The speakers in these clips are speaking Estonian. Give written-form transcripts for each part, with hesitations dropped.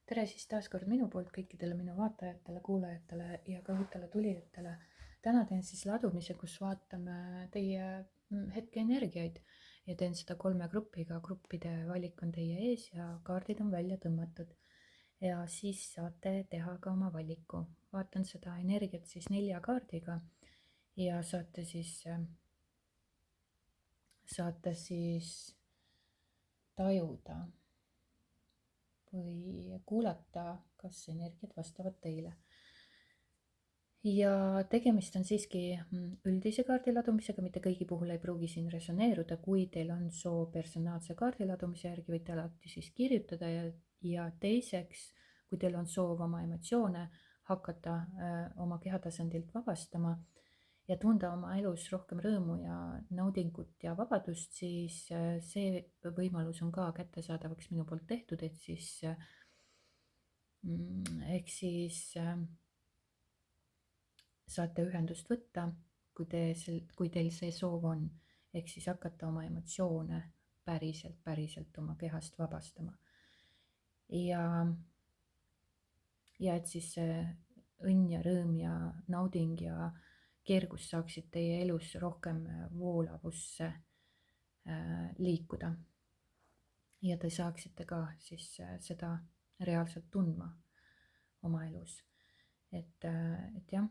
tere siis taas kord minu poolt kõikidele minu vaatajatele, kuulajatele ja ka uutele tulijatele. Täna teen siis ladumise, kus vaatame teie hetkeenergiaid ja teen seda 3 grupiga. Gruppide valik on teie ees ja kaardid on välja tõmmatud. Ja siis saate teha ka oma valiku. Vaatan seda energiat siis 4 kaardiga ja saate siis tajuda või kuulata, kas energiat vastavad teile. Ja tegemist on siiski üldise kaardiladumisega, mitte kõigi puhul ei pruugi siin resoneeruda. Kui teil on soov personaalse kaardiladumise järgi, võite alati siis kirjutada ja teiseks, kui teil on soov oma emotsioone hakata oma kehatasandilt vabastama ja tunda oma elus rohkem rõõmu ja naudingut ja vabadust, siis see võimalus on ka kättesaadavaks minu poolt tehtud, ehk siis saate ühendust võtta, kui teil see soov on, ehk siis hakata oma emotsioone päriselt oma kehast vabastama. Ja et siis see õnn ja rõõm ja nauding ja kergus saaksid teie elus rohkem voolavusse liikuda. Ja te saaksite ka siis seda reaalselt tundma oma elus. Et jah,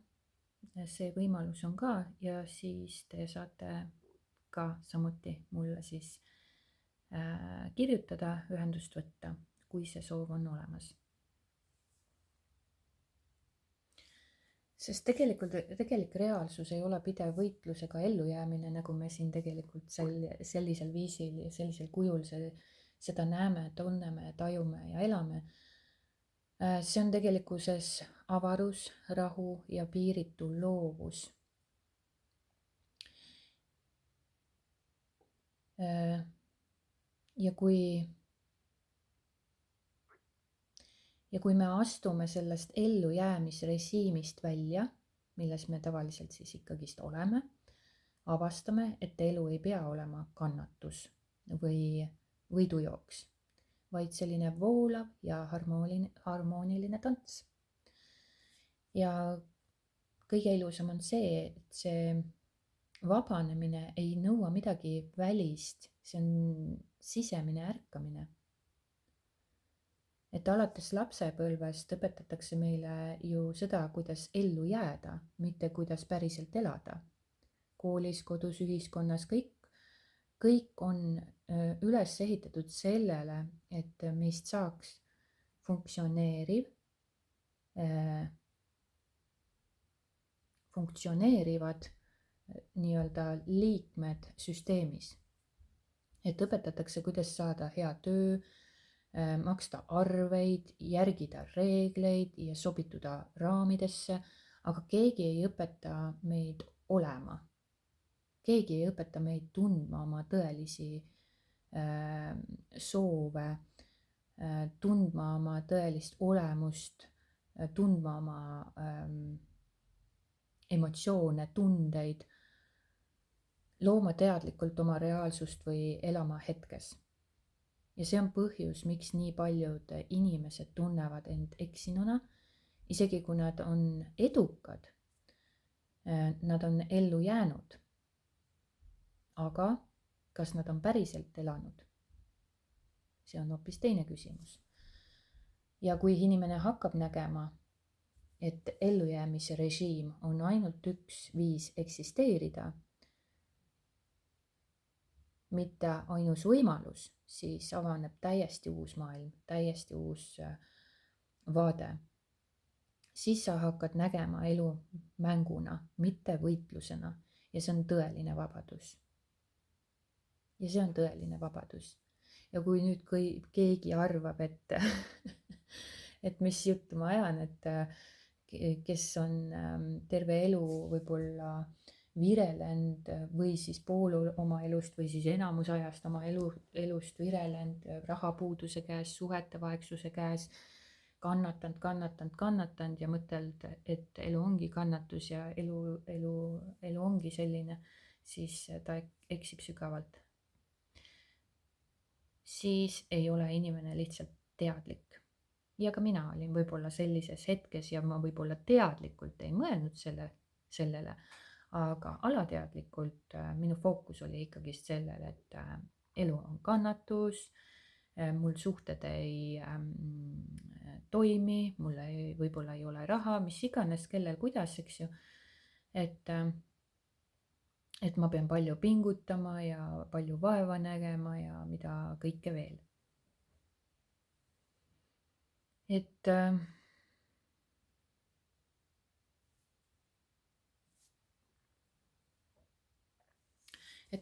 see võimalus on ka ja siis te saate ka samuti mulle siis kirjutada, ühendust võtta, kui see soov on olemas. Sest tegelik reaalsus ei ole pidev võitlus ega ellujäämine, nagu me siin tegelikult sellisel viisil ja sellisel kujul seda näeme, tunneme, tajume ja elame. See on tegelikkuses avarus, rahu ja piiritu loovus. Ja kui me astume sellest ellujäämisrežiimist välja, milles me tavaliselt siis ikkagist oleme, avastame, et elu ei pea olema kannatus või võidujooks, vaid selline voolav ja harmooniline tants. Ja kõige ilusam on see, et see vabanemine ei nõua midagi välist, see on sisemine ärkamine. Et alates lapsepõlvest õpetatakse meile ju seda, kuidas ellu jääda, mitte kuidas päriselt elada. Koolis, kodus, ühiskonnas, kõik on üles ehitatud sellele, et meist saaks funktsioneerivad nii-öelda liikmed süsteemis. Et õpetatakse, kuidas saada hea töö, maksta arveid, järgida reegleid ja sobituda raamidesse, aga keegi ei õpeta meid olema. Keegi ei õpeta meid tundma oma tõelisi soove, tundma oma tõelist olemust, tundma oma emotsioone, tundeid, looma teadlikult oma reaalsust või elama hetkes. Ja see on põhjus, miks nii paljud inimesed tunnevad end eksinuna, isegi kui nad on edukad, nad on ellu jäänud. Aga kas nad on päriselt elanud? See on hoopis teine küsimus. Ja kui inimene hakkab nägema, et ellujäämise režiim on ainult üks viis eksisteerida, mitte ainus võimalus, siis avaneb täiesti uus maailm, täiesti uus vaade. Siis sa hakkad nägema elu mänguna, mitte võitlusena ja see on tõeline vabadus. Ja see on tõeline vabadus. Ja kui nüüd keegi arvab, et mis juttu ma ajan, et kes on terve elu võib-olla virelenud või siis pool oma elust või siis enamus ajast oma elust virelenud rahapuuduse käes, suhete vaegsuse käes, kannatanud ja mõtelnud, et elu ongi kannatus ja elu ongi selline, siis ta eksib sügavalt. Siis ei ole inimene lihtsalt teadlik. ja ka mina olin võib-olla sellises hetkes ja ma võib-olla teadlikult ei mõelnud sellele, aga alateadlikult minu fookus oli ikkagist sellel, et elu on kannatus, mul suhted ei toimi, võib-olla ei ole raha, mis iganes, kellel kuidas, eks ju. et, et ma pean palju pingutama ja palju vaeva nägema ja mida kõike veel. et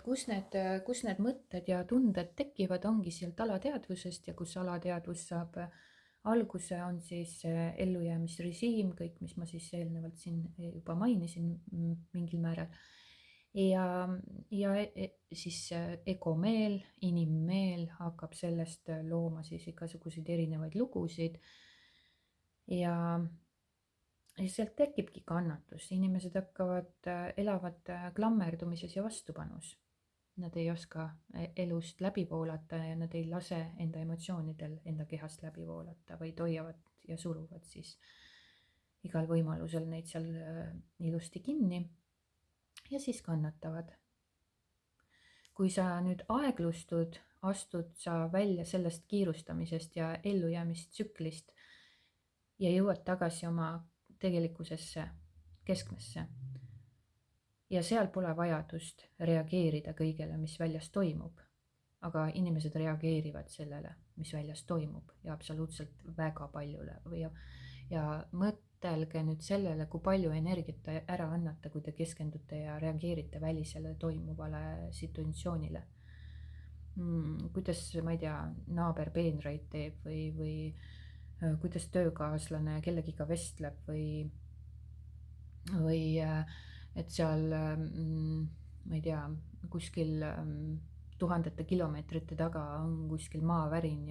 kus need mõtted ja tunded tekivad, ongi sealt alateadvusest, ja kus alateadvus saab alguse, on siis ellujäämisrežiim, kõik, mis ma siis eelnevalt siin juba mainisin mingil määral. ja siis egomeel, inimmeel hakkab sellest looma siis igasuguseid erinevaid lugusid ja sealt tekibki kannatus, inimesed elavad klammerdumises ja vastupanus. Nad ei oska elust läbi voolata ja nad ei lase enda emotsioonidel enda kehast läbi voolata, vaid hoiavad ja suruvad siis igal võimalusel neid seal ilusti kinni ja siis kannatavad. Kui sa nüüd aeglustud, astud sa välja sellest kiirustamisest ja ellujäämistsüklist ja jõuad tagasi oma tegelikkusesse, keskmesse. Ja seal pole vajadust reageerida kõigele, mis väljas toimub. Aga inimesed reageerivad sellele, mis väljas toimub ja absoluutselt väga paljule. Ja mõtelge nüüd sellele, kui palju energiat te ära annate, kui te keskendute ja reageerite välisele toimuvale situatsioonile. Kuidas, ma ei tea, naaber peenraid teeb või kuidas töökaaslane kellegiga vestleb või et seal, ma ei tea, kuskil tuhandete kilomeetrite taga on kuskil maavärin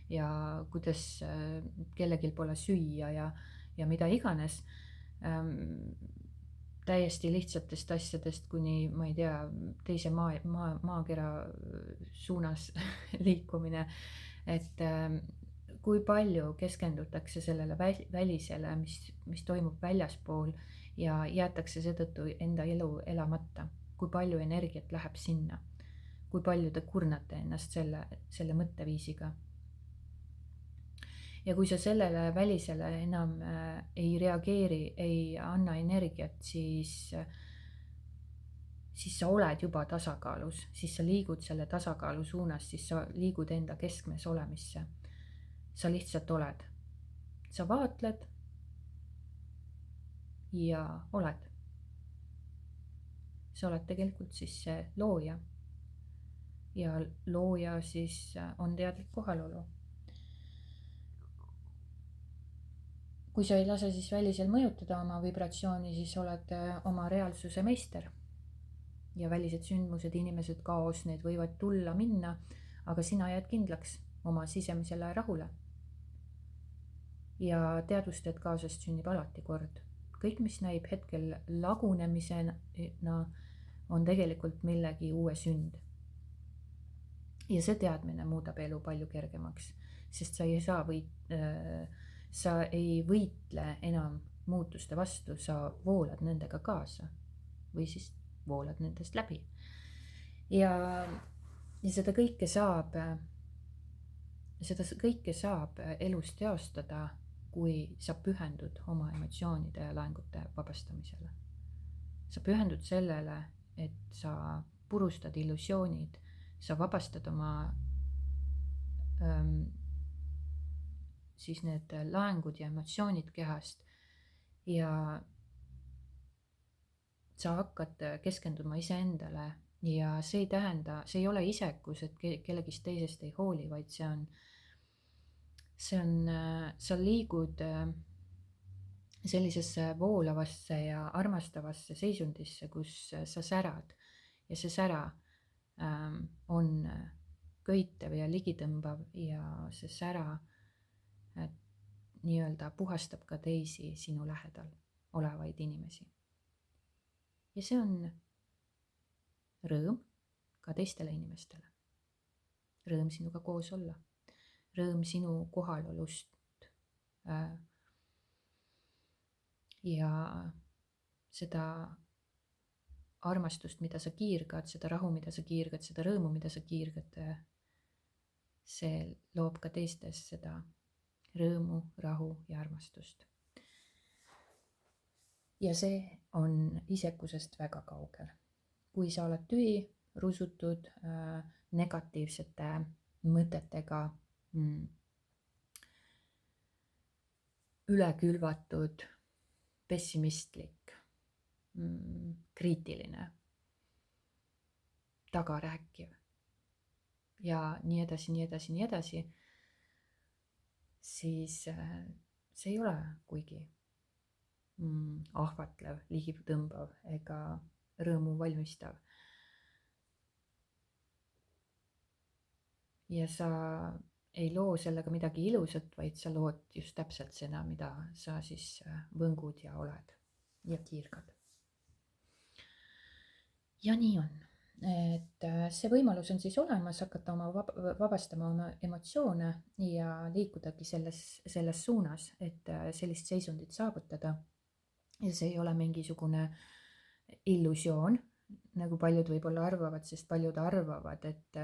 ja kuidas kellelgi pole süüa ja mida iganes. Täiesti lihtsatest asjadest kuni, ma ei tea, teise maakera suunas liikumine, et kui palju keskendutakse sellele välisele, mis toimub väljaspool ja jäetakse seetõttu enda elu elamata, kui palju energiat läheb sinna, kui palju te kurnate ennast selle mõtteviisiga. Ja kui sa sellele välisele enam ei reageeri, ei anna energiat, siis sa oled juba tasakaalus, siis sa liigud selle tasakaalu suunas, siis sa liigud enda keskmes olemisse. Sa lihtsalt oled, sa vaatled ja oled. Sa oled tegelikult siis see looja ja looja siis on teadlik kohalolu. Kui sa ei lase siis välisel mõjutada oma vibratsiooni, siis oled oma reaalsuse meister. Ja välised sündmused, inimesed, kaos, need võivad tulla, minna, aga sina jääd kindlaks oma sisemisele rahule. Ja teadvust, et kaasast sünnib alati kord. Kõik, mis näib hetkel lagunemisena, on tegelikult millegi uue sünd. Ja see teadmine muudab elu palju kergemaks, sest sa ei võitle enam muutuste vastu, sa voolad nendega kaasa või siis voolad nendest läbi. Ja seda kõike saab elus teostada, kui sa pühendud oma emotsioonide ja laengute vabastamisele. Sa pühendud sellele, et sa purustad illusioonid, sa vabastad oma siis need laengud ja emotsioonid kehast ja sa hakkad keskenduma iseendale ja see ei ole isekus, et kellegist teisest ei hooli, vaid sa liigud sellisesse voolavasse ja armastavasse seisundisse, kus sa särad ja see sära on köitev ja ligitõmbav ja see sära nii-öelda puhastab ka teisi sinu lähedal olevaid inimesi. Ja see on rõõm ka teistele inimestele. Rõõm sinuga koos olla. Rõõm sinu kohalolust ja seda armastust, mida sa kiirgad, seda rahu, mida sa kiirgad, seda rõõmu, mida sa kiirgad, see loob ka teistes seda rõõmu, rahu ja armastust. Ja see on isekusest väga kaugel. Kui sa oled tühi, rusutud, negatiivsete mõtetega, ülekülvatud, pessimistlik, kriitiline, tagarääkiv ja nii edasi, nii edasi, nii edasi, siis see ei ole kuigi ahvatlev, ligitõmbav ega rõõmu valmistav. Ja sa ei loo sellega midagi ilusat, vaid sa lood just täpselt seda, mida sa siis võngud ja oled ja kiirgad. Ja nii on, et see võimalus on siis olemas hakata vabastama oma emotsioone ja liikudagi selles suunas, et sellist seisundit saavutada. Ja see ei ole mingisugune illusioon, nagu paljud võib-olla arvavad, sest paljud arvavad, et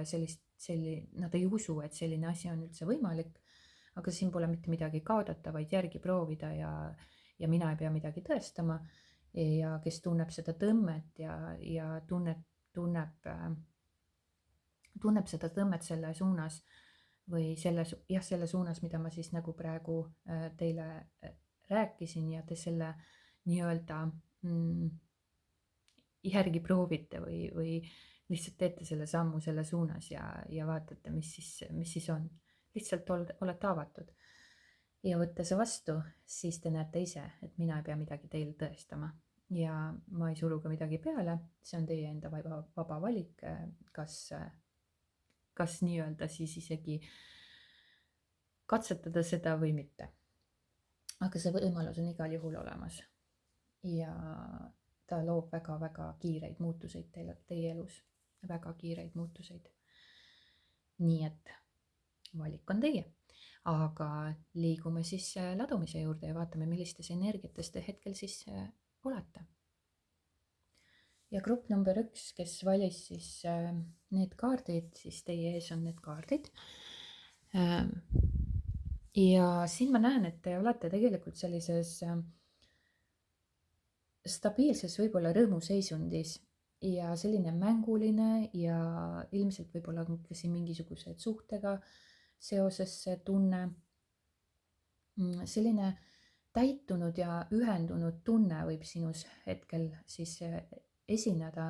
nad ei usu, et selline asi on üldse võimalik, aga siin pole mitte midagi kaotada, vaid järgi proovida ja mina ei pea midagi tõestama. Ja kes tunneb seda tõmmet ja tunneb seda tõmmet selle suunas või selle suunas, mida ma siis nagu praegu teile rääkisin ja te selle nii-öelda järgi proovite või lihtsalt teete selle sammu selle suunas ja vaatate, mis siis on. Lihtsalt olete avatud. Ja võtta see vastu, siis te näete ise, et mina ei pea midagi teile tõestama ja ma ei suru ka midagi peale, see on teie enda vaba valik, kas nii-öelda siis isegi katsetada seda või mitte. Aga see võimalus on igal juhul olemas ja ta loob väga-väga kiireid muutuseid teie elus, väga kiireid muutuseid. Nii et valik on teie. Aga liigume siis ladumise juurde ja vaatame, millistes energiates te hetkel siis olete. Ja grupp number 1, kes valis siis need kaardid, siis teie ees on need kaardid. Ja siin ma näen, et te olete tegelikult sellises stabiilses võib-olla rõõmuseisundis ja selline mänguline ja ilmselt võib-olla ka siin mingisugused suhtega seoses see tunne, selline täitunud ja ühendunud tunne võib sinus hetkel siis esineda.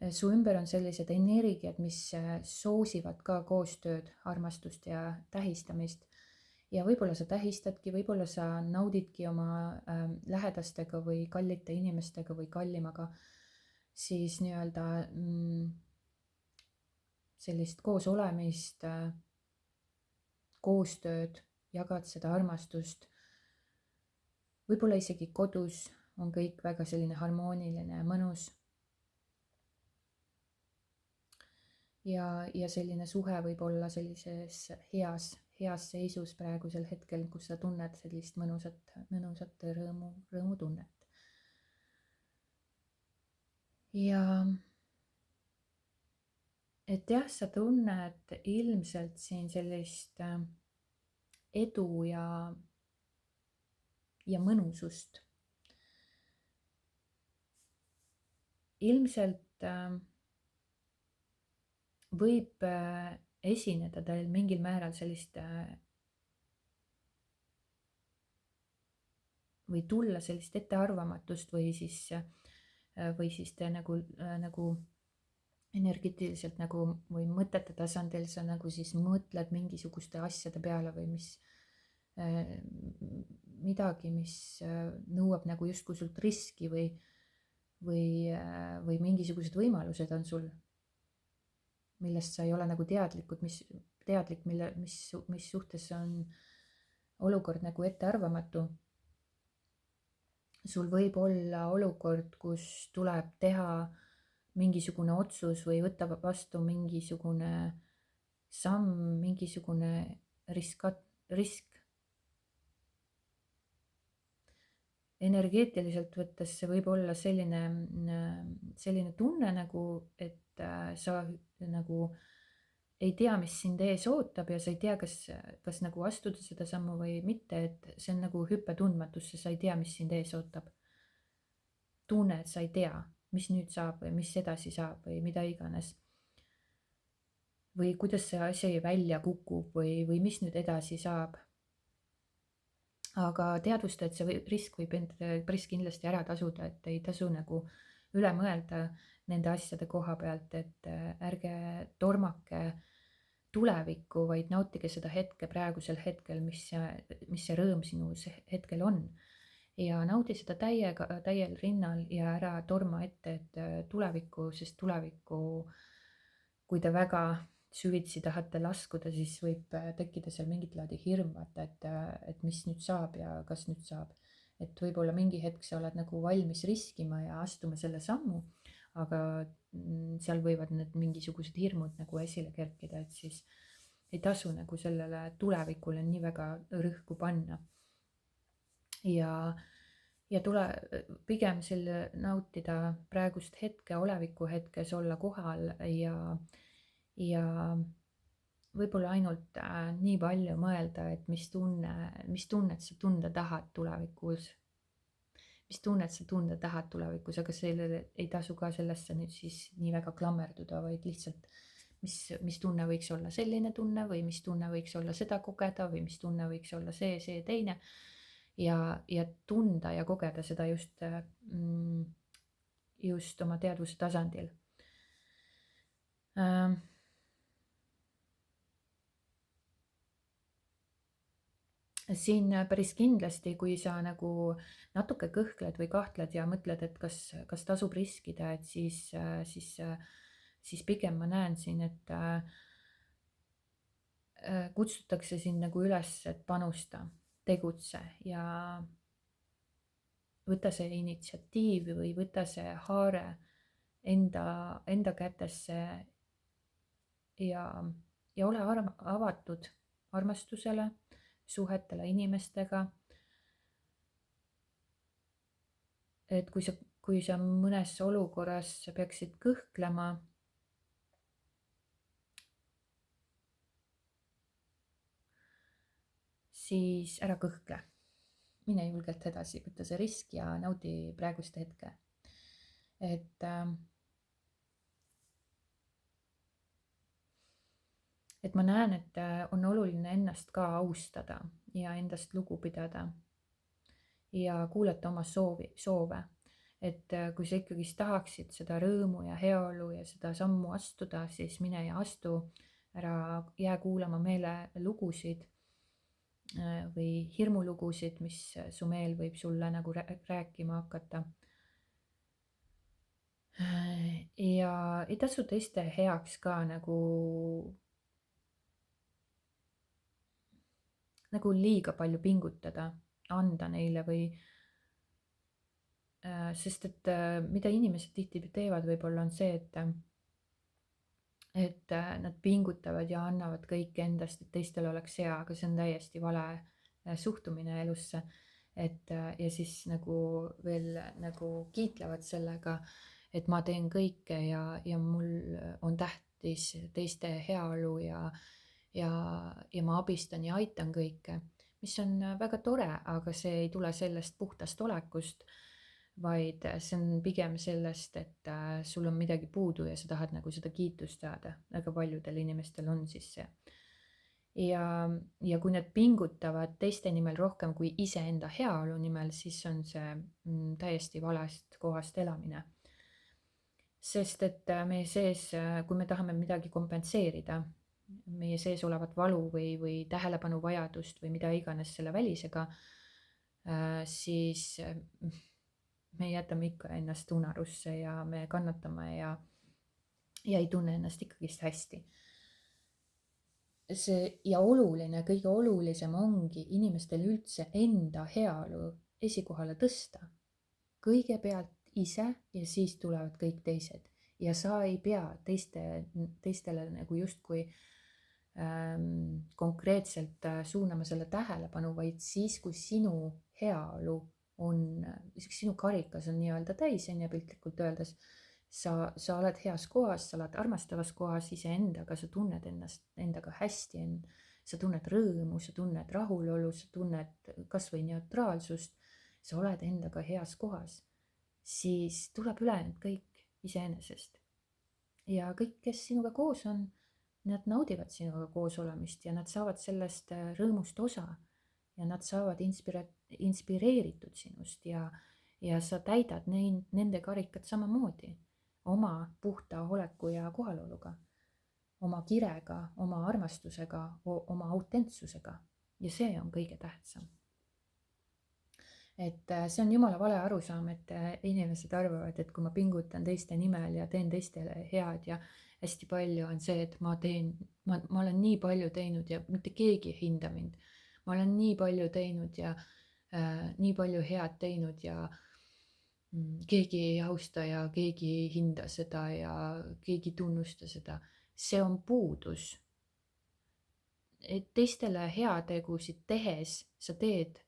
Su ümber on sellised energiad, mis soosivad ka koostööd, armastust ja tähistamist. Ja võib-olla sa tähistadki, võib-olla sa naudidki oma lähedastega või kallite inimestega või kallimaga siis nii-öelda sellist koos olemist, koostööd, jagad seda armastust. Võib-olla isegi kodus on kõik väga selline harmooniline ja mõnus. Ja selline suhe võib olla sellises heas seisus praegusel hetkel, kus sa tunned sellist mõnusat rõõmutunnet. Ja et jah, sa tunned ilmselt siin sellist edu ja mõnusust. Ilmselt võib esineda teil mingil määral sellist või tulla sellist ettearvamatust või siis te nagu energeetiliselt nagu või mõtete tasandil sa nagu siis mõtled mingisuguste asjade peale või midagi, mis nõuab nagu justkui sult riski või mingisugused võimalused on sul, millest sa ei ole nagu mis suhtes on olukord nagu ettearvamatu. Sul võib olla olukord, kus tuleb teha mingisugune otsus või võtta vastu mingisugune samm, mingisugune risk. energeetiliselt võttes see võib olla selline tunne nagu, et sa nagu ei tea, mis sind ees ootab ja sa ei tea, kas nagu astuda seda sammu või mitte, et see on nagu hüpe tundmatusse, sa ei tea, mis sind ees ootab. tunne, et sa ei tea, mis nüüd saab või mis edasi saab või mida iganes. või kuidas see asi välja kukub või mis nüüd edasi saab. aga teadvusta, et see risk võib end päris kindlasti ära tasuda, et ei tasu nagu üle mõelda nende asjade koha pealt, et ärge tormake tulevikku, vaid nautige seda hetke praegusel hetkel, mis see rõõm sinus hetkel on. ja naudi seda täiel rinnal ja ära torma ette, et tulevikku, sest tulevikku, kui te väga süvitsi tahate laskuda, siis võib tekkida seal mingit laadi hirm, vaata, et mis nüüd saab ja kas nüüd saab. et võib-olla mingi hetk sa oled nagu valmis riskima ja astuma selle sammu, aga seal võivad need mingisugused hirmud nagu esile kerkida, et siis ei tasu nagu sellele tulevikule nii väga rõhku panna. ja tule pigem selle nautida praegust hetke, oleviku hetkes, olla kohal ja võib-olla ainult nii palju mõelda, et mis tunnet sa tunda tahad tulevikus. mis tunnet sa tunda tahad tulevikus, aga sellele ei tasu ka sellesse nüüd siis nii väga klammerduda, vaid lihtsalt mis tunne võiks olla selline tunne või mis tunne võiks olla seda kogeda või mis tunne võiks olla see teine. ja tunda ja kogeda seda just oma teadvuse tasandil. siin päris kindlasti, kui sa nagu natuke kõhkled või kahtled ja mõtled, et kas tasub riskida, et siis pigem ma näen siin, et kutsutakse sind nagu üles, et panusta, tegutse ja võta see initsiatiiv või võta see haare enda kätesse ja ole avatud armastusele, suhetele inimestega. et kui sa mõnes olukorras peaksid kõhklema, siis ära kõhkle. mine julgelt edasi, võta see risk ja naudi praegust hetke. et ma näen, et on oluline ennast ka austada ja endast lugu pidada ja kuulata oma soove. et kui sa ikkagist tahaksid seda rõõmu ja heaolu ja seda sammu astuda, siis mine ja astu, ära jää kuulama meelelugusid või hirmulugusid, mis su meel võib sulle nagu rääkima hakata. ja ei tasu teiste heaks ka nagu liiga palju pingutada, anda neile või sest et mida inimesed tihti teevad, võib-olla on see, et nad pingutavad ja annavad kõik endast, et teistel oleks hea, aga see on täiesti vale suhtumine elusse. ja siis nagu veel nagu kiitlevad sellega, et ma teen kõike ja mul on tähtis teiste heaolu ja ma abistan ja aitan kõike, mis on väga tore, aga see ei tule sellest puhtast olekust, vaid see on pigem sellest, et sul on midagi puudu ja sa tahad nagu seda kiitust saada. väga paljudel inimestel on siis see. ja kui nad pingutavad teiste nimel rohkem kui iseenda heaolu nimel, siis on see täiesti valest kohast elamine. sest et meie sees, kui me tahame midagi kompenseerida, meie sees olevat valu või tähelepanuvajadust või mida iganes selle välisega, siis me jätame ikka ennast unarusse ja me kannatame ja ei tunne ennast ikkagist hästi. ja oluline, kõige olulisem ongi inimestel üldse enda heaolu esikohale tõsta. kõigepealt ise ja siis tulevad kõik teised ja sa ei pea teistele nagu justkui konkreetselt suunama selle tähelepanu, vaid siis, kui sinu heaolu on, sinu karikas on nii-öelda täis, piltlikult öeldes, sa oled heas kohas, sa oled armastavas kohas iseendaga, sa tunned ennast endaga hästi, sa tunned rõõmu, sa tunned rahulolu, sa tunned kas või neutraalsust, sa oled endaga heas kohas, siis tuleb ülejäänud kõik iseenesest. Ja kõik, kes sinuga koos on, nad naudivad sinuga koos olemist ja nad saavad sellest rõõmust osa ja nad saavad inspireeritud sinust ja sa täidad nende karikat samamoodi oma puhta oleku ja kohaloluga, oma kirega, oma armastusega, oma autentsusega ja see on kõige tähtsam. Et see on jumala vale arusaam, et inimesed arvavad, et kui ma pingutan teiste nimel ja teen teistele head ja hästi palju on see, et ma olen nii palju teinud ja mitte keegi ei hinda mind. Ma olen nii palju teinud ja nii palju head teinud ja keegi ei austa ja keegi ei hinda seda ja keegi ei tunnusta seda. See on puudus. Et teistele heategusid tehes sa teed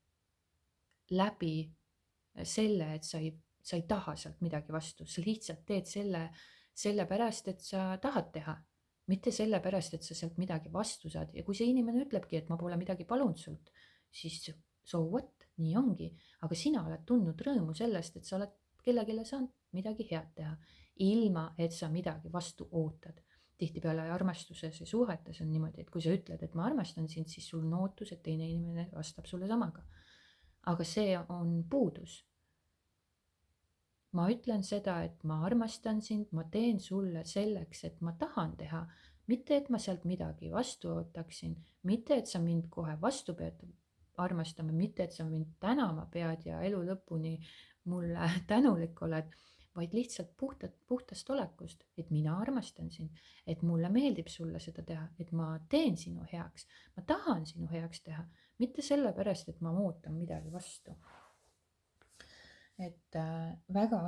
läbi selle, et sa ei taha sealt midagi vastu, sa lihtsalt teed sellepärast, et sa tahad teha, mitte sellepärast, et sa sealt midagi vastu saad. Ja kui see inimene ütlebki, et ma pole midagi palunud sult, siis so what, nii ongi, aga sina oled tundnud rõõmu sellest, et sa oled kellelegi saanud midagi head teha, ilma et sa midagi vastu ootad. Tihtipeale armastuses ja suhetes on niimoodi, et kui sa ütled, et ma armastan sind, siis sul on ootus, et teine inimene vastab sulle samaga. Aga see on puudus. Ma ütlen seda, et ma armastan sind, ma teen sulle selleks, et ma tahan teha, mitte et ma sealt midagi vastu ootaksin, mitte et sa mind kohe vastu pead armastama, mitte et sa mind tänama pead ja elu lõpuni mulle tänulik oled, vaid lihtsalt puhtast olekust, et mina armastan sind, et mulle meeldib sulle seda teha, et ma teen sinu heaks, ma tahan sinu heaks teha, mitte sellepärast, et ma ootan midagi vastu. Et väga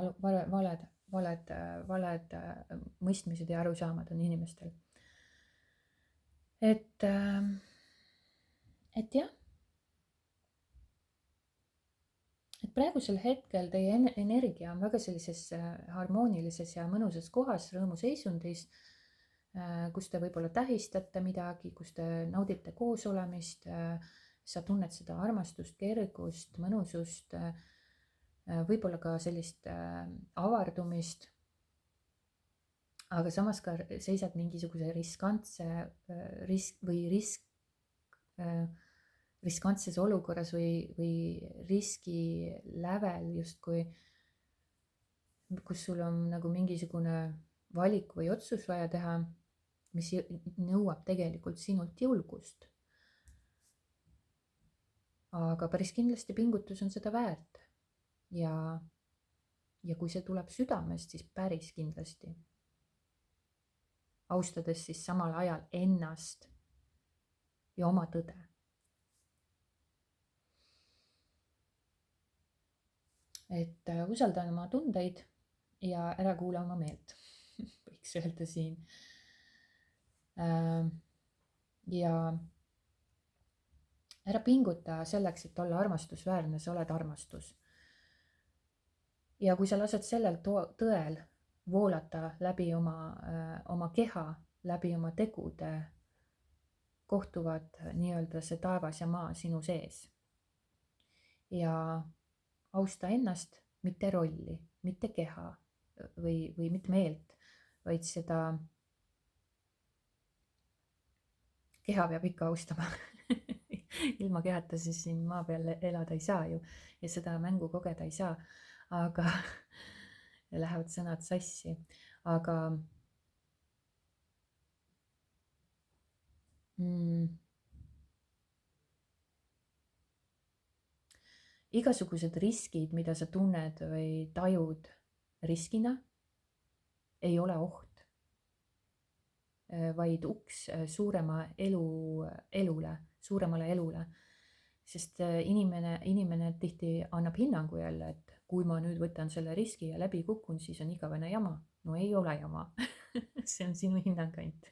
valed mõistmised ja arusaamad on inimestel. Et jah, et praegusel hetkel teie energia on väga sellises harmoonilises ja mõnusas kohas, rõõmuseisundis, kus te võib-olla tähistate midagi, kus te naudite koosolemist, sa tunned seda armastust, kergust, mõnusust, võib-olla ka sellist avardumist, aga samas ka seisad mingisuguse riskantses olukorras või riski lävel justkui, kus sul on nagu mingisugune valik või otsus vaja teha, mis nõuab tegelikult sinult julgust. Aga päris kindlasti pingutus on seda väärt ja kui see tuleb südamest, siis päris kindlasti. Austades siis samal ajal ennast ja oma tõde. Et usalda oma tundeid ja ära kuula oma meelt, võiks öelda siin. Ja ära pinguta selleks, et olla armastusväärne, sa oled armastus. Ja kui sa lased sellel tõel voolata läbi oma keha, läbi oma tegude, kohtuvad nii-öelda see taevas ja maa sinu sees. Ja austa ennast, mitte rolli, mitte keha või mitte meelt, vaid seda keha peab ikka austama. Ilma kehata siis siin maa peal elada ei saa ju ja seda mängu kogeda ei saa, aga lähevad sõnad sassi, aga igasugused riskid, mida sa tunned või tajud riskina, ei ole oht, vaid uks suuremale elule. Sest inimene tihti annab hinnangu jälle, et kui ma nüüd võtan selle riski ja läbi kukun, siis on igavene jama. No ei ole jama. See on sinu hinnang ainult,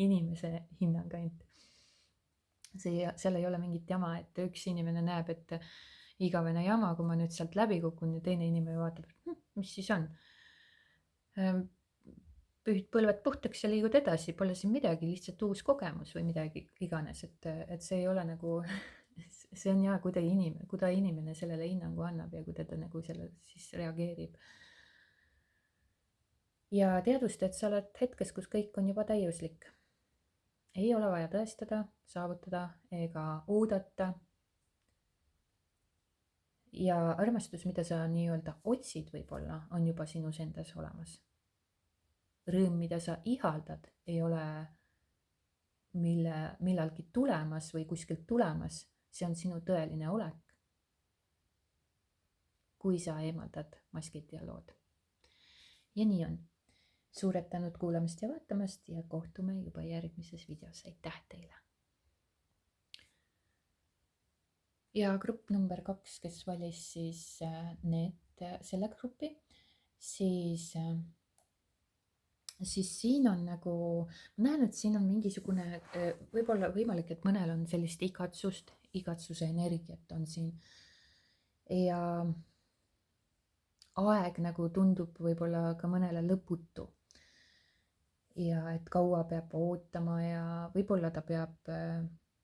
inimese hinnang ainult. Seal ei ole mingit jama, et üks inimene näeb, et igavene jama, kui ma nüüd sealt läbi kukun ja teine inimene vaatab, et mis siis on. Pühid põlved puhtaks ja liigud edasi, pole siin midagi, lihtsalt uus kogemus või midagi iganes, et see ei ole nagu see on jah, kui ta inimene sellele hinnangu annab ja kui ta nagu selle siis reageerib. Ja teadvusta, et sa oled hetkes, kus kõik on juba täiuslik. Ei ole vaja tõestada, saavutada ega oodata. Ja armastus, mida sa nii-öelda otsid võib-olla, on juba sinus endas olemas. Rõõm, mida sa ihaldad, ei ole millalgi tulemas või kuskilt tulemas, see on sinu tõeline olek. Kui sa eemaldad maskid ja lood. Ja nii on. Suured tänud kuulamast ja vaatamast ja kohtume juba järgmises videos. Aitäh teile! Ja grupp number 2, kes valis siis selle grupi, siis siin on nagu, ma näen, et siin on mingisugune, võib-olla võimalik, et mõnel on sellist igatsuse energiat on siin. Ja aeg nagu tundub võib-olla ka mõnele lõputu. Ja et kaua peab ootama ja võib-olla ta peab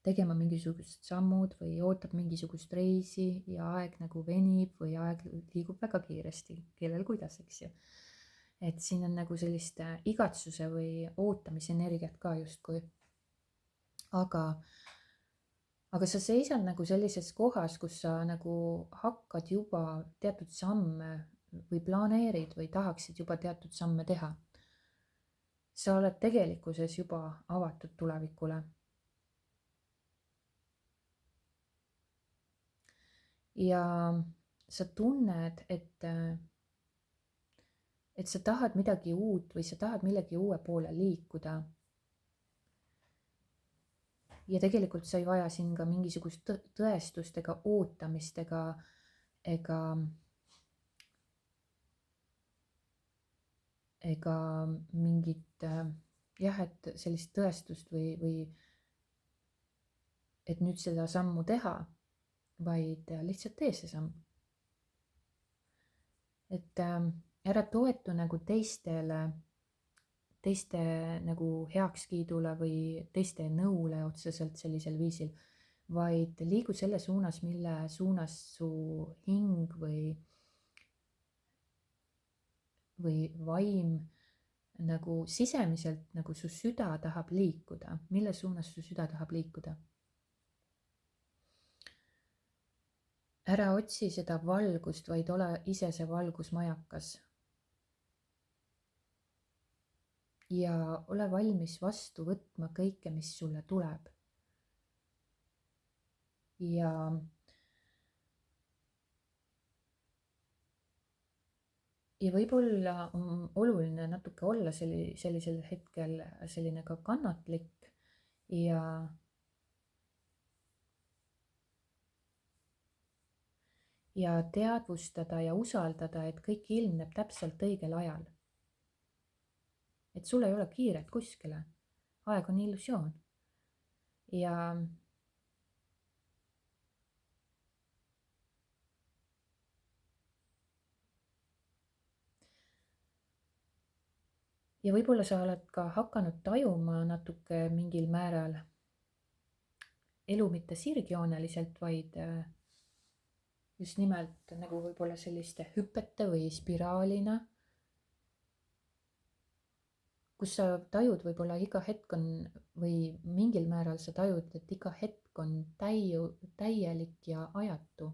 tegema mingisugused sammud või ootab mingisugust reisi ja aeg nagu venib või aeg liigub väga kiiresti, kellel kuidas, eks ju. Et siin on nagu sellist igatsuse või ootamise energiat ka justkui. Aga sa seisad nagu sellises kohas, kus sa nagu hakkad juba teatud samme või planeerid või tahaksid juba teatud samme teha. Sa oled tegelikkuses juba avatud tulevikule. Ja sa tunned, et sa tahad midagi uut või sa tahad millegi uue poole liikuda. Ja tegelikult sa ei vaja siin ka mingisugust tõestust ega ootamist ega mingit et sellist tõestust või et nüüd seda sammu teha, vaid lihtsalt tee see samm. Et ära toetu nagu teiste nagu heakskiidule või teiste nõule otseselt sellisel viisil, vaid liigu selle suunas, mille suunas su hing või vaim nagu sisemiselt nagu su süda tahab liikuda, mille suunas su süda tahab liikuda. Ära otsi seda valgust, vaid ole ise see valgusmajakas. Ja ole valmis vastu võtma kõike, mis sulle tuleb. Ja võib-olla on oluline natuke olla sellisel hetkel selline ka kannatlik ja teadvustada ja usaldada, et kõik ilmneb täpselt õigel ajal. Et sul ei ole kiiret kuskile. Aeg on illusioon. Ja võib-olla sa oled ka hakanud tajuma natuke mingil määral elu mitte sirgjooneliselt, vaid just nimelt nagu võib-olla selliste hüpete või spiraalina, kus sa tajud võib-olla iga hetk on või mingil määral sa tajud, et iga hetk on täielik ja ajatu,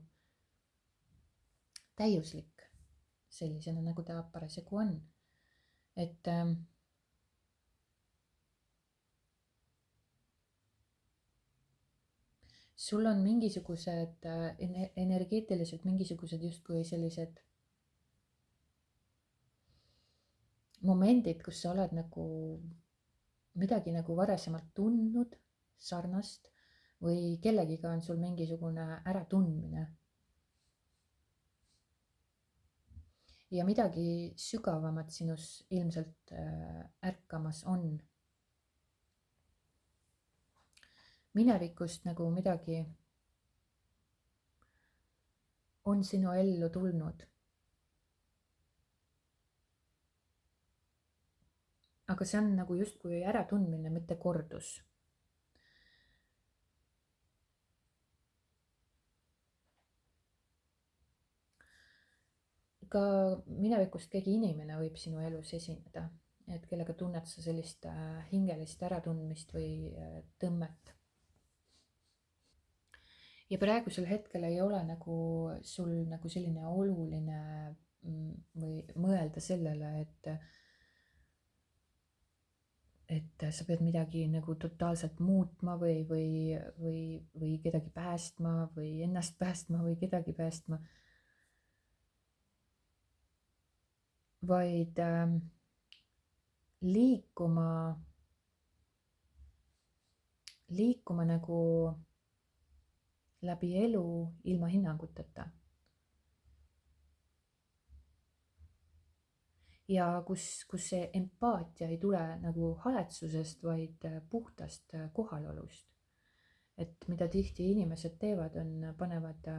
täiuslik sellisena, nagu ta parasjagu on. Et sul on mingisugused energeetiliselt mingisugused justkui sellised momendid, kus sa oled nagu midagi nagu varasemalt tundnud, sarnast või kellegiga on sul mingisugune äratundmine. Ja midagi sügavamat sinus ilmselt ärkamas on. Minevikust nagu midagi on sinu ellu tulnud. aga see on nagu justkui äratundmine, mitte kordus. ka minevikust keegi inimene võib sinu elus esineda, et kellega tunned sa sellist hingelist äratundmist või tõmmet. ja praegusel hetkel ei ole nagu sul nagu selline oluline või mõelda sellele, et sa pead midagi nagu totaalselt muutma või kedagi päästma või ennast päästma või kedagi päästma. Vaid liikuma nagu läbi elu ilma hinnanguteta. ja kus see empaatia ei tule nagu haletsusest, vaid puhtast kohalolust. et mida tihti inimesed teevad, panevad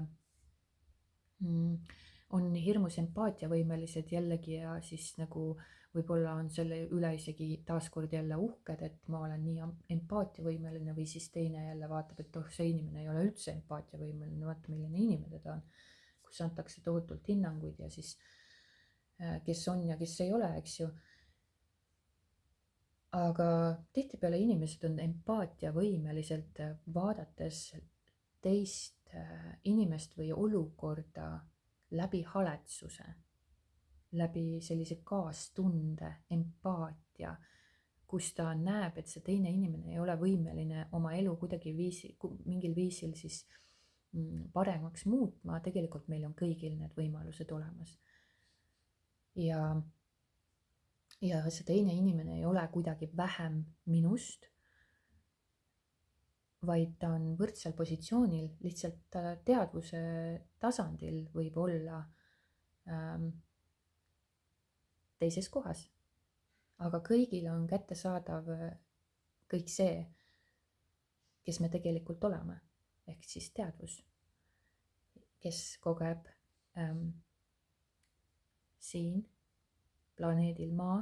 on hirmus empaatiavõimelised jällegi ja siis nagu võib-olla on selle üle isegi taaskord jälle uhked, et ma olen nii empaatiavõimeline, või siis teine jälle vaatab, et see inimene ei ole üldse empaatiavõimeline, vaata milline inimene ta on, kus antakse tohutult hinnanguid ja siis kes on ja kes ei ole, eks ju. aga tihtipeale inimesed on empaatiavõimeliselt vaadates teist inimest või olukorda läbi haletsuse, läbi sellise kaastunde, empaatia, kus ta näeb, et see teine inimene ei ole võimeline oma elu kuidagi mingil viisil siis paremaks muutma. Tegelikult meil on kõigil need võimalused olemas. ja see teine inimene ei ole kuidagi vähem minust, vaid ta on võrdsel positsioonil, lihtsalt teadvuse tasandil võib olla teises kohas. aga kõigile on kättesaadav kõik see, kes me tegelikult oleme, ehk siis teadvus, kes kogeb siin planeedil Maa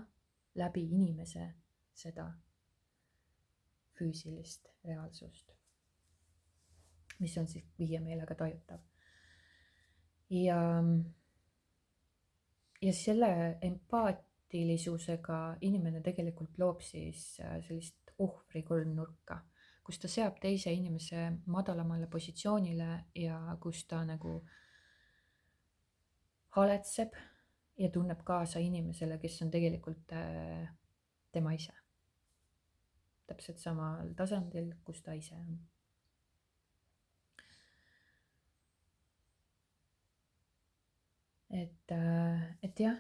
läbi inimese seda füüsilist reaalsust, mis on siis viie meelega tajutav. ja selle empaatilisusega inimene tegelikult loob siis sellist ohvri kolmnurka, kus ta seab teise inimese madalamale positsioonile ja kus ta nagu haletseb ja tunneb kaasa inimesele, kes on tegelikult tema ise. Täpselt samal tasandil, kus ta ise on. et jah,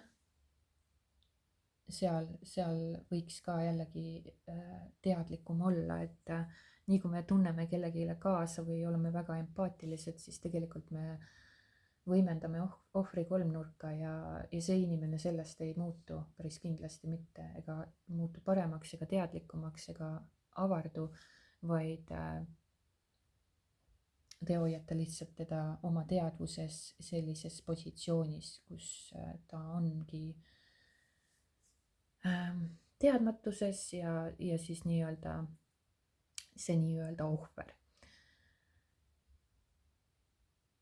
seal võiks ka jällegi teadlikum olla, et nii kui me tunneme kellelegi kaasa või oleme väga empaatilised, siis tegelikult me võimendame ohvri kolmnurka ja see inimene sellest ei muutu päris kindlasti mitte, ega muutu paremaks ega teadlikumaks ega avardu, vaid te hoiate lihtsalt teda oma teadvuses sellises positsioonis, kus ta ongi teadmatuses ja siis see nii-öelda ohver.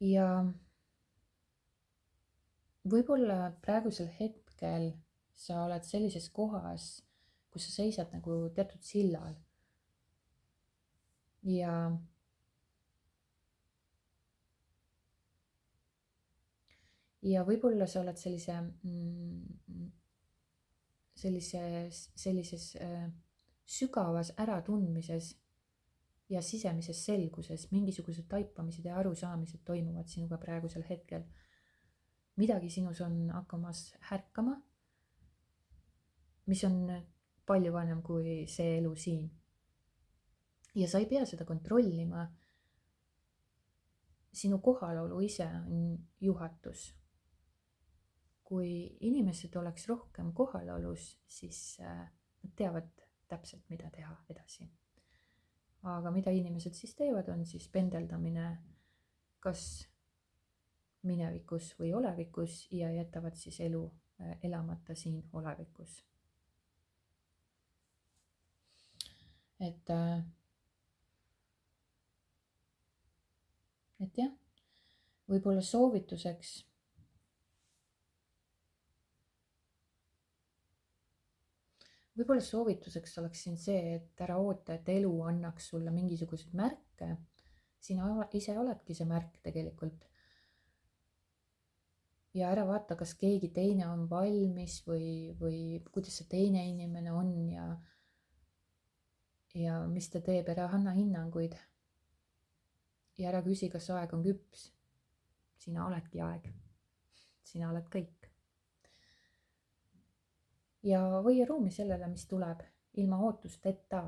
ja võib-olla praegusel hetkel sa oled sellises kohas, kus sa seisad nagu teatud sillal ja võib-olla sa oled sellises sügavas äratundmises ja sisemises selguses, mingisugused taipamised ja arusaamised toimuvad sinuga praegusel hetkel. Midagi sinus on hakkamas härkama, mis on palju vanem kui see elu siin. ja sa ei pea seda kontrollima. Sinu kohalolu ise on juhatus. Kui inimesed oleks rohkem kohalolus, siis nad teavad täpselt, mida teha edasi. aga mida inimesed siis teevad, on siis pendeldamine kas minevikus või olevikus ja jätavad siis elu elamata siin olevikus. et jah, võib-olla soovituseks oleks siin see, et ära oota, et elu annaks sulle mingisuguseid märke. Sina ise oledki see märk tegelikult. Ja ära vaata, kas keegi teine on valmis või kuidas see teine inimene on ja mis ta teeb, ära anna hinnanguid. Ja ära küsi, kas aeg on küps. Sina oledki aeg. Sina oled kõik. Ja hoia ruumi sellele, mis tuleb, ilma ootusteta.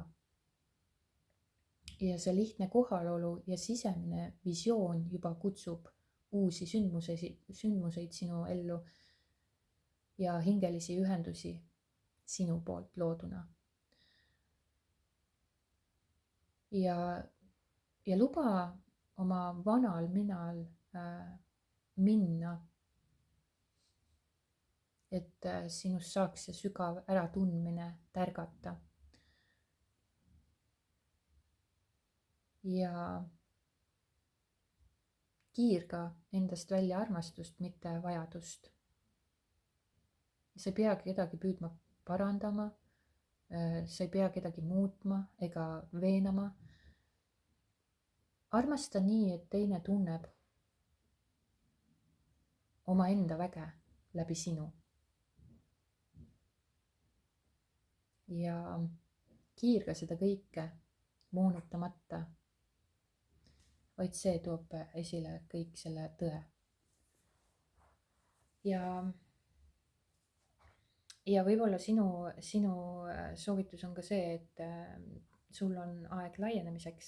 Ja see lihtne kohalolu ja sisemine visioon juba kutsub uusi sündmuseid sinu ellu ja hingelisi ühendusi sinu poolt looduna. Ja luba oma vanal minal minna, et sinust saaks see sügav äratundmine tärgata. Ja kiirga endast välja armastust, mitte vajadust. Sa ei pea kedagi püüdma parandama, sa ei pea kedagi muutma ega veenama. Armasta nii, et teine tunneb omaenda väge läbi sinu. Ja kiirga seda kõike moonutamata, vaid see toob esile kõik selle tõe. Ja võib-olla sinu soovitus on ka see, et sul on aeg laienemiseks,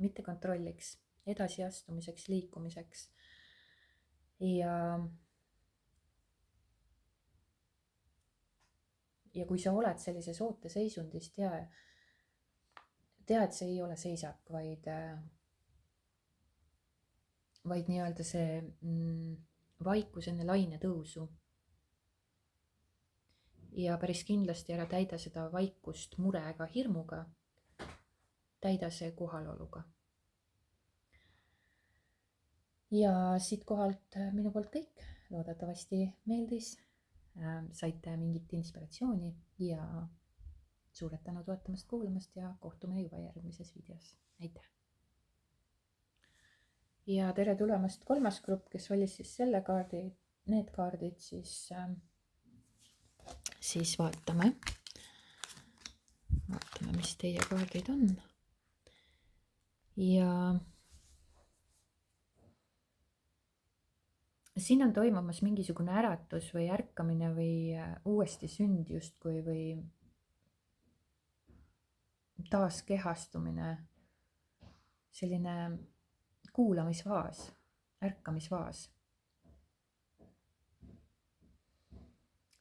mitte kontrolliks, edasiastumiseks, liikumiseks. Ja kui sa oled sellises ooteseisundis, tea, et see ei ole seisak, vaid nii-öelda see vaikus enne laine tõusu. Ja päris kindlasti ära täida seda vaikust murega, hirmuga, täida see kohaloluga. Ja siit kohalt minu poolt kõik, loodetavasti meeldis, saite mingit inspiratsiooni ja suured tänu toetamast, kuulamast ja kohtume juba järgmises videos. Aitäh! Ja tere tulemast kolmas grupp, kes valis siis selle kaardi, need kaardid, siis vaatame, mis teie kaardid on. Ja siin on toimumas mingisugune äratus või ärkamine või uuesti sünd justkui või taaskehastumine, selline kuulamisfaas, ärkamisfaas.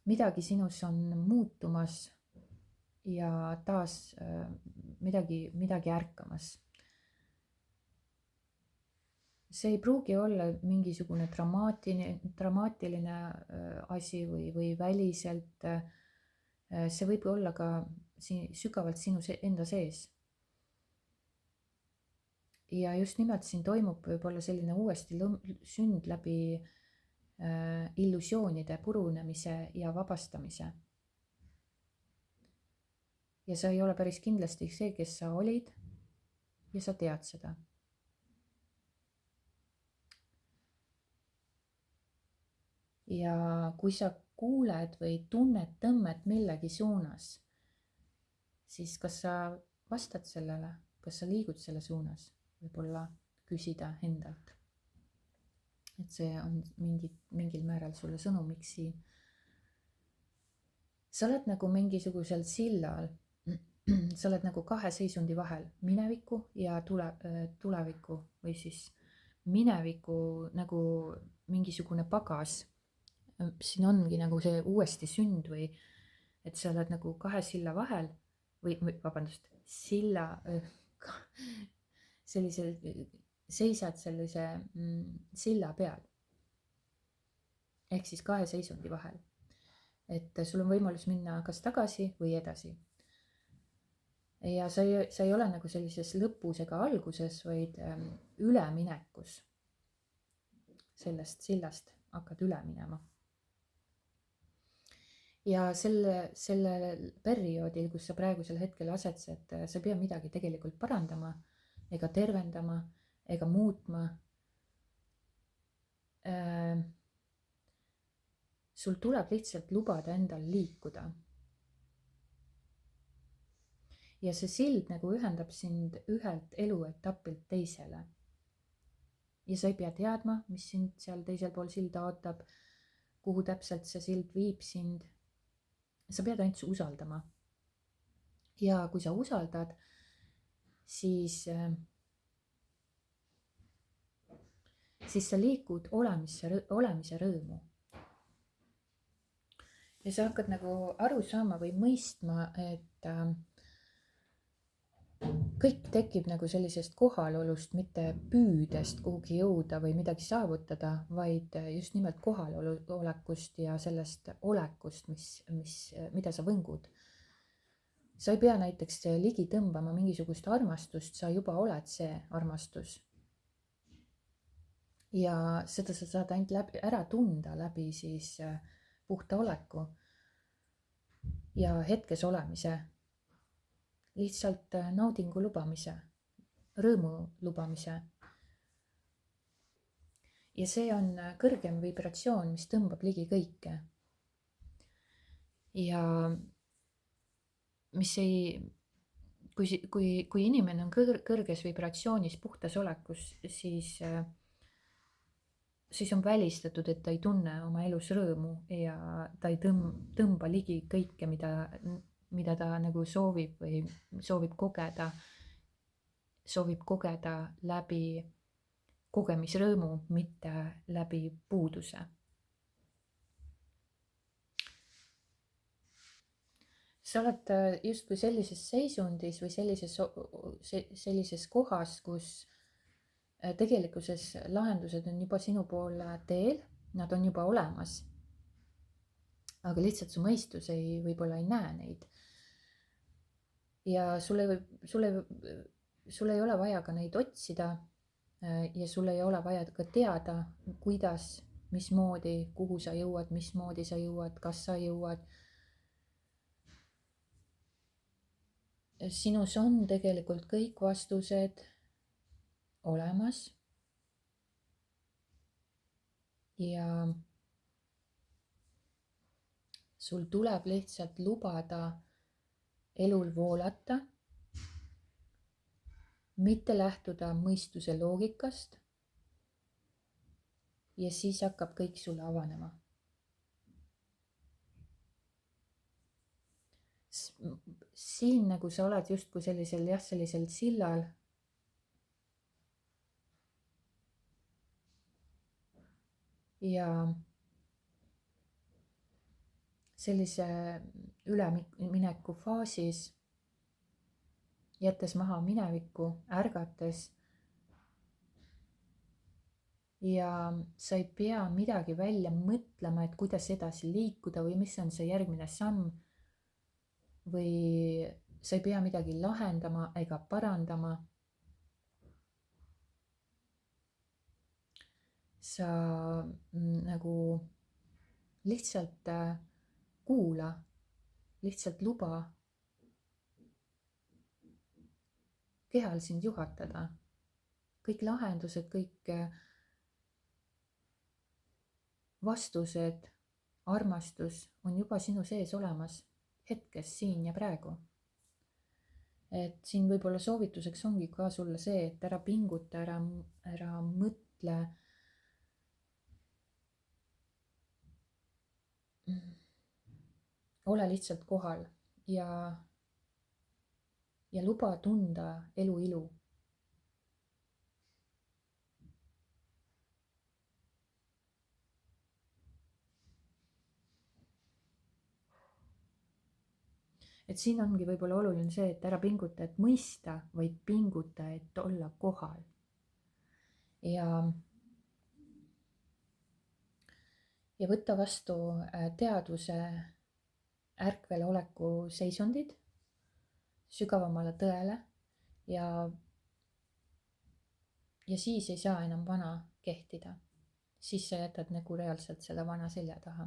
Midagi sinus on muutumas ja taas midagi ärkamas. See ei pruugi olla mingisugune dramaatiline asi või väliselt. See võib olla ka sügavalt sinu enda sees. Ja just nimelt siin toimub võib-olla selline uuesti sünd läbi illusioonide purunemise ja vabastamise. Ja sa ei ole päris kindlasti see, kes sa olid ja sa tead seda. Ja kui sa kuuled või tunned tõmmet millegi suunas, siis kas sa vastad sellele, kas sa liigud selle suunas, võib-olla küsida endalt. Et see on mingil määral sulle sõnumiks siin. Sa oled nagu mingisugusel sillal, sa oled nagu kahe seisundi vahel, mineviku ja tuleviku või siis mineviku nagu mingisugune pagas. Siin ongi nagu see uuesti sünd või et sa oled nagu kahe silla vahel või vabandust, sellisel seisad sellise silla peal ehk siis kahe seisundi vahel, et sul on võimalus minna kas tagasi või edasi. Ja sa ei ole nagu sellises lõpus ega alguses, vaid üleminekus. Sellest sillast hakkad üle minema. Ja sellel perioodil, kus sa praegusel hetkel asetsed, sa ei pea midagi tegelikult parandama ega tervendama ega muutma. Sul tuleb lihtsalt lubada endal liikuda. Ja see sild nagu ühendab sind ühelt eluetapilt teisele. Ja sa ei pea teadma, mis sind seal teisel pool silda ootab, kuhu täpselt see sild viib sind. Sa pead ainult usaldama. Ja kui sa usaldad, siis sa liikud olemise rõõmu. Ja sa hakkad nagu aru saama või mõistma, et kõik tekib nagu sellisest kohalolust, mitte püüdest kuhugi jõuda või midagi saavutada, vaid just nimelt kohalolekust ja sellest olekust, mida sa võngud. Sa ei pea näiteks ligi tõmbama mingisugust armastust, sa juba oled see armastus. Ja seda sa saad ainult ära tunda läbi siis puhta oleku ja hetkes olemise. Lihtsalt naudingu lubamise, rõõmu lubamise. Ja see on kõrgem vibratsioon, mis tõmbab ligi kõike. Ja mis kui inimene on kõrges vibratsioonis, puhtas olekus, siis on välistatud, et ta ei tunne oma elus rõõmu ja ta ei tõmba ligi kõike, mida ta nagu soovib või soovib kogeda läbi kogemisrõõmu, mitte läbi puuduse. Sa oled justkui sellises seisundis või sellises kohas, kus tegelikkuses lahendused on juba sinu poole teel, nad on juba olemas. Aga lihtsalt su mõistus võib-olla ei näe neid. Ja sul ei ole vaja ka neid otsida ja sul ei ole vaja ka teada, kuidas, mismoodi, kuhu sa jõuad, mismoodi sa jõuad, kas sa jõuad. Sinus on tegelikult kõik vastused olemas. Ja sul tuleb lihtsalt lubada elul voolata, mitte lähtuda mõistuse loogikast. Ja siis hakkab kõik sulle avanema. Siin nagu sa oled justkui sellisel sillal. Ja sellise ülemineku faasis, jättes maha minevikku, ärgates. Ja sa ei pea midagi välja mõtlema, et kuidas edasi liikuda või mis on see järgmine samm. Või sa ei pea midagi lahendama ega parandama. Sa nagu lihtsalt kuula, lihtsalt luba kehal sind juhatada. Kõik lahendused, kõik vastused, armastus on juba sinu sees olemas hetkes, siin ja praegu. Et siin võib-olla soovituseks ongi ka sulle see, et ära pinguta, ära mõtle. Ole lihtsalt kohal ja luba tunda elu ilu. Et siin ongi võib-olla oluline see, et ära pinguta, et mõista, vaid pinguta, et olla kohal. ja, ja võtta vastu teadvuse ärkveloleku seisundid sügavamale tõele ja, ja siis ei saa enam vana kehtida. Siis sa jätad nagu reaalselt selle vana selja taha.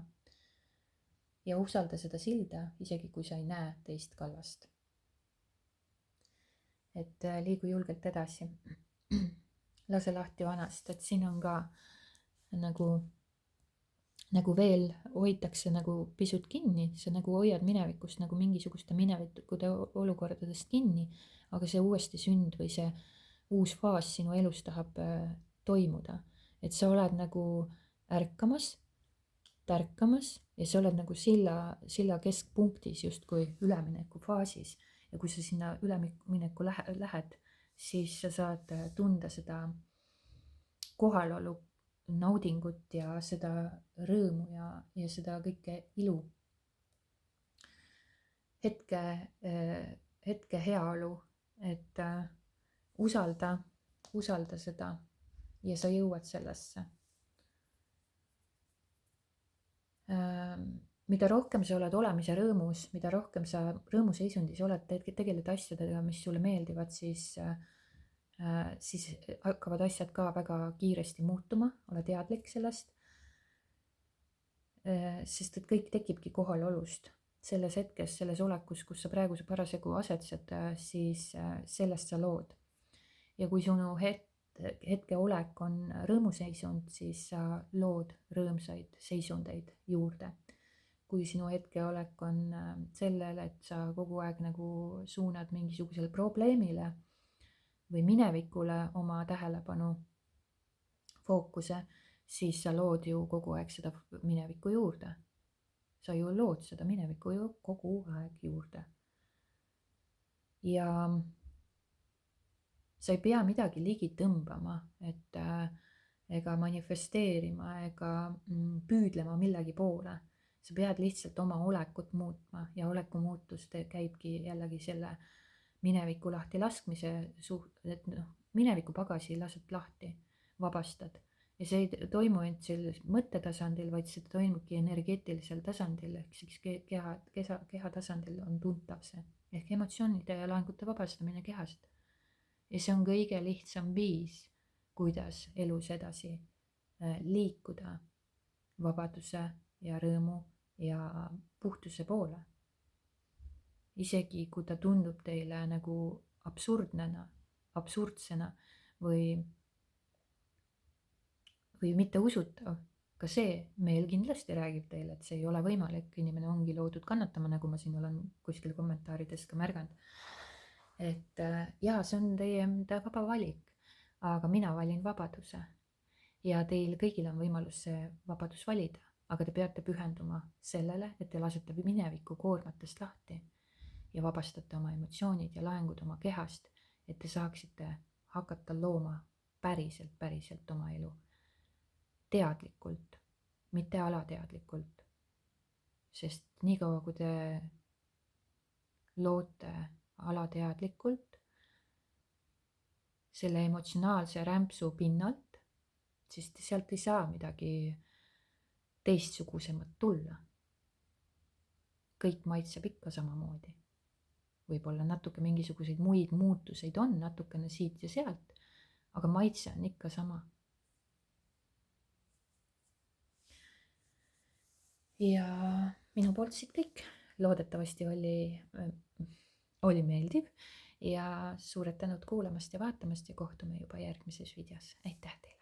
Ja usalda seda silda, isegi kui sa ei näe teist kallast. Et liigu julgelt edasi. Lase lahti vanast, et siin on ka nagu veel hoitakse nagu pisut kinni, sa nagu hoiad minevikust nagu mingisuguste minevikude olukordadest kinni, aga see uuesti sünd või see uus faas sinu elus tahab toimuda. Et sa oled nagu tärkamas ja sa oled nagu silla keskpunktis justkui ülemineku faasis. Ja kui sa sinna ülemineku lähed, siis sa saad tunda seda kohalolu naudingut ja seda rõõmu ja seda kõike ilu. Hetke heaolu, et usalda seda ja sa jõuad sellesse. Mida rohkem sa oled olemise rõõmus, mida rohkem sa rõõmuseisundis oled, tegeled asjadega, mis sulle meeldivad, siis hakkavad asjad ka väga kiiresti muutuma, ole teadlik sellest. Sest et kõik tekibki kohalolust. Selles hetkes, selles olekus, kus sa praegu parasjagu asetsed, siis sellest sa lood. Ja kui sinu hetkeolek on rõõmuseisund, siis sa lood rõõmsaid seisundeid juurde. Kui sinu hetkeolek on sellel, et sa kogu aeg nagu suunad mingisugusele probleemile või minevikule oma tähelepanu fookuse, siis sa lood ju kogu aeg seda minevikku juurde. Sa ju lood seda minevikku ju kogu aeg juurde. Ja sa ei pea midagi ligi tõmbama, et ega manifesteerima ega püüdlema millegi poole. Sa pead lihtsalt oma olekut muutma ja oleku muutus käibki jällegi selle mineviku lahti laskmise et mineviku pagasi lased lahti, vabastad. Ja see ei toimu ainult sellisel mõttetasandil, vaid see toimubki energeetilisel tasandil, ehk siis keha tasandil on tuntav see. Ehk emotsioonide ja laengute vabastamine kehast. Ja see on kõige lihtsam viis, kuidas elus edasi liikuda vabaduse ja rõõmu ja puhtuse poole. Isegi kui ta tundub teile nagu absurdsena või mitte usutav, ka see meel kindlasti räägib teile, et see ei ole võimalik, inimene ongi loodud kannatama, nagu ma siin olen kuskil kommentaarides ka märganud. Et jaa, see on teie vaba valik, aga mina valin vabaduse ja teil kõigil on võimalus see vabadus valida, aga te peate pühenduma sellele, et te lasete mineviku koormatest lahti ja vabastate oma emotsioonid ja laengud oma kehast, et te saaksite hakata looma päriselt oma elu. Teadlikult, mitte alateadlikult. Sest niikaua, kui te loote alateadlikult selle emotsionaalse rämpsu pinnalt, siis sealt ei saa midagi teistsugusemat tulla. Kõik maitseb ikka samamoodi. Võib-olla natuke mingisuguseid muid muutuseid on, natukene siit ja sealt, aga maitse on ikka sama. Ja minu poolt siit kõik. Loodetavasti oli meeldiv ja suured tänud kuulamast ja vaatamast ja kohtume juba järgmises videos. Aitäh teile!